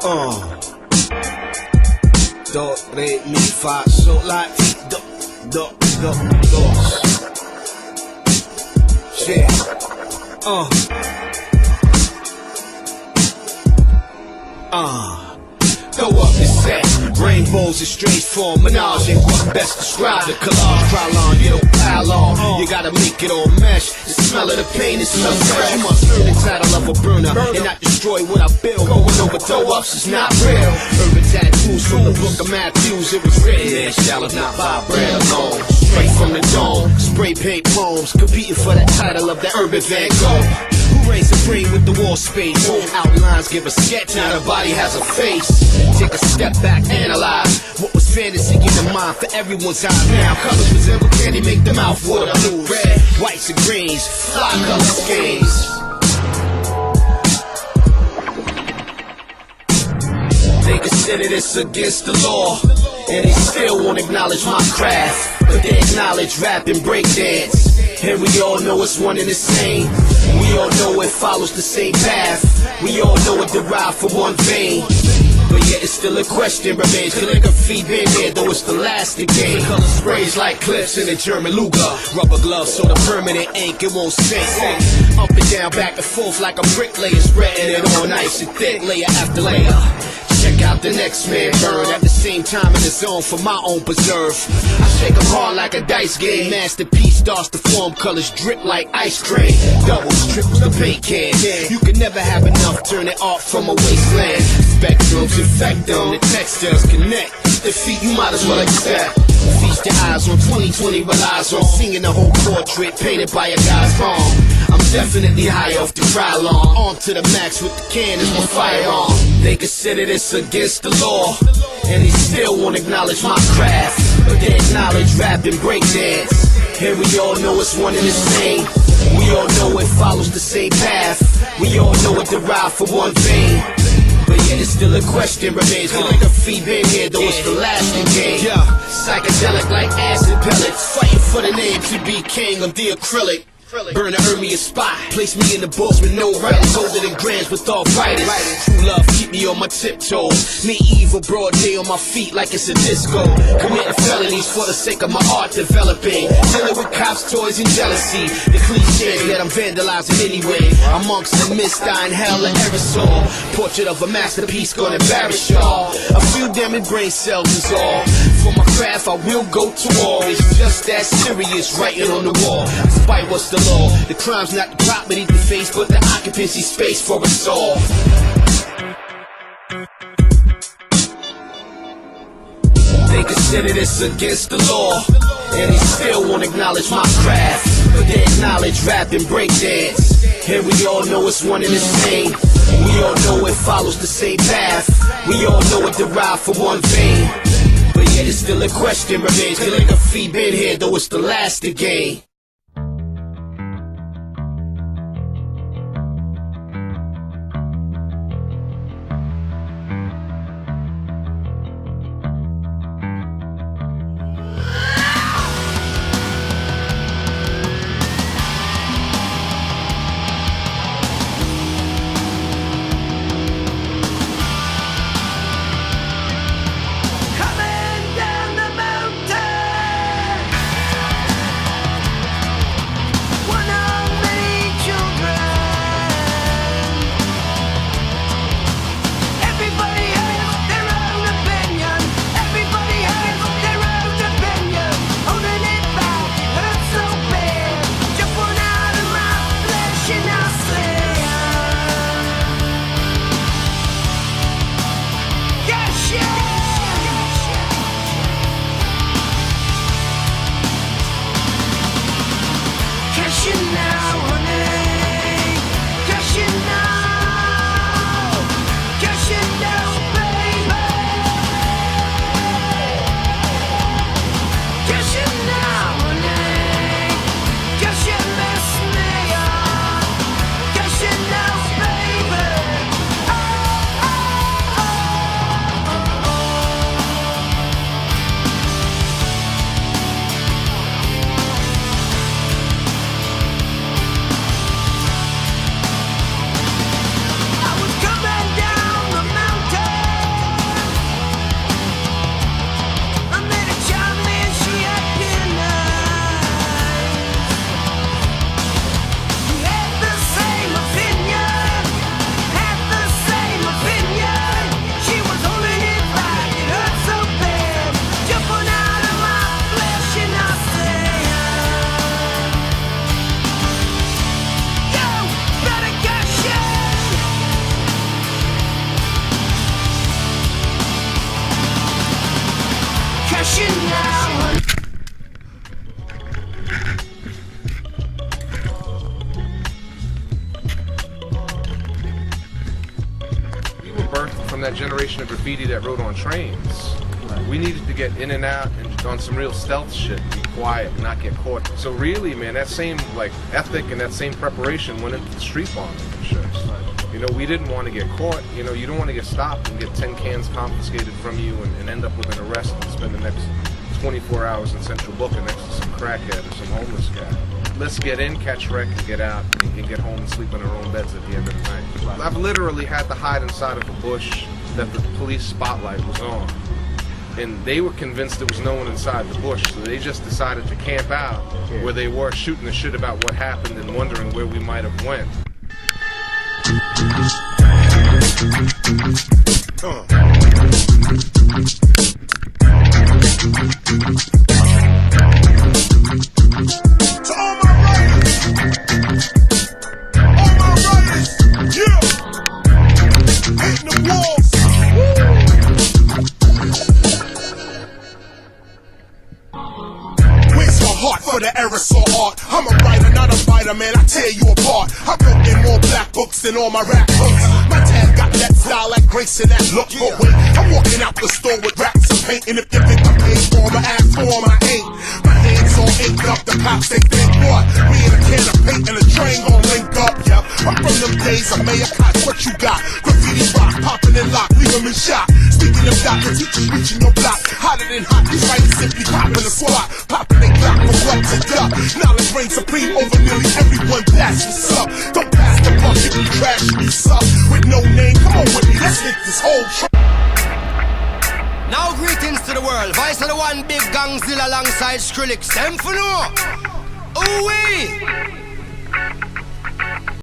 Do, re, mi, fa, sol, la, ti, do, do, do, dos. Yeah. Throw up the set. Rainbows in strange form, menage ain't what best describe the collage. Krylon, you don't pile on. You gotta make it all mesh. The smell of the pain is so fresh. You must earn the title of a burner and not destroy what I build. Going over throw ups is not real. Urban tattoos from the book of Matthews. It was written there, shallow, not by bread alone. Straight from the dome, spray paint poems, competing for that title of the urban Van Gogh. Who reigns supreme with the wall space? Outlines give a sketch, now the body has a face. Take a step back, analyze what was fantasy in the mind for everyone's eyes. Now colors resemble candy, make the mouth water. Blue, red, whites and greens, fly color schemes. They consider this against the law, and they still won't acknowledge my craft. But they acknowledge rap and breakdance, and we all know it's one and the same. We all know it follows the same path. We all know it derived from one vein. But yet it's still a question remains. Calligraphy been there, though it's the last again. Color sprays like clips in a German Luger. Rubber gloves so the permanent ink it won't sink. Up and down, back and forth like a bricklayer, spreading it on nice and thick, layer after layer. Check out the next man burn at the same time in the zone for my own preserve. I shake 'em hard like a dice game. Masterpiece starts to form, colors drip like ice cream. Doubles, triples, the paint can. You can never have enough, turn it off from a wasteland. Spectrums infect them, the textures connect. Defeat you might as well accept. Feast your eyes on 2020 relies on singing the whole portrait painted by a guy's palm. I'm definitely high off the Krylon. On to the max with the cannons, my firearm. They consider this against the law, and they still won't acknowledge my craft. But they acknowledge rap and breakdance, and we all know it's one and the same. We all know it follows the same path. We all know it derived from one vein. But yet it's still a question remains. Calligraphy been here, though it's the lasting game. Psychedelic like acid pellets, fighting for the name to be king of the acrylic. Burn to earn me a spot, place me in the books with no writers, older than grams with all fighters. True love keep me on my tiptoes, medieval broad day on my feet like it's a disco. Committing felonies for the sake of my art developing, dealing with cops, toys and jealousy. The cliche that I'm vandalizing anyway. Amongst the mist, I inhale an aerosol. Portrait of a masterpiece gonna embarrass y'all. A few damaged brain cells is all. For my craft I will go to war. It's just that serious, writing on the wall. Despite what's the law, the crime's not the property to face, but the occupancy space for us all. They consider this against the law, and they still won't acknowledge my craft. But they acknowledge rap and breakdance, and we all know it's one and the same. We all know it follows the same path. We all know it derived from one vein. But yet it's still a question remains. Calligraphy been here, though it's the last again. from that generation of graffiti that rode on trains. We needed to get in and out and on some real stealth shit, be quiet and not get caught. So really, man, that same like ethic and that same preparation went into the street bombing and shit. You know, we didn't want to get caught. You know, you don't want to get stopped and get 10 cans confiscated from you and end up with an arrest and spend the next 24 hours in Central Booking next to some crackhead or some homeless guy. Let's get in, catch wreck, and get out, and get home and sleep in our own beds at the end of the night. I've literally had to hide inside of a bush that the police spotlight was on. And they were convinced there was no one inside the bush, so they just decided to camp out where they were, shooting the shit about what happened and wondering where we might have went. For the aerosol art, I'm a writer, not a fighter, man, I tear you apart. I wrote in more black books than all my rap books. My dad got that style like Grace and that look. But wait, I'm walking out the store with racks of paint, and if you think I'm paid for my ass for I ain't. My hands all inked up, the cops they think what? Me and a can of paint and a train gon' link up, yeah. I'm from them days of Mayor Koch, what you got? Graffiti rock, popping and lock, leave them in shock. Speaking of doctor, teachers reaching your block, hotter than hot, these writers simply popping a squat, popping they block from what to duck. Knowledge reigns supreme over nearly everyone, that's what's up. Don't pass the buck if you trash, you suck. With no name, come on with me, let's hit this whole track. Now greetings to the world, Vice of the one big gangzilla alongside Skrillex, them for no. Ooh-wee!